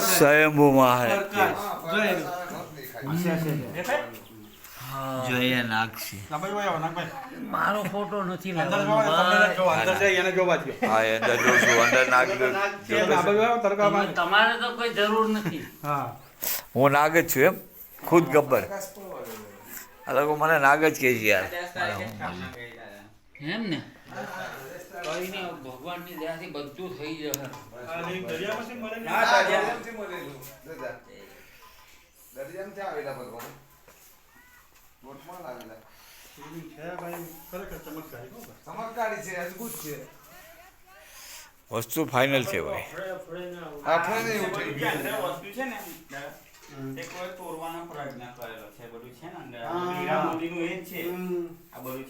સ્વયંભૂ મહારાજ જોઈએ નાગશી મારો ફોટો નથી હા અંદર જોશું અંદર નાગ તમારે તો કોઈ જરૂર નથી. હું નાગ જ છું એમ ખુદ ગબ્બર આ લોકો મને નાગ જ કહે છે યાર એમ ને કઈ નહીં ભગવાનની દયાથી બધું થઈ જશે. વસ્તુ ફાઇનલ છે ભાઈ. વસ્તુ છે ને તે કોઈ તોડવાનો પ્રયત્ન કરેલો છે બધું છે ને અંદર હીરા મોતીનું એ જ છે આ બધું.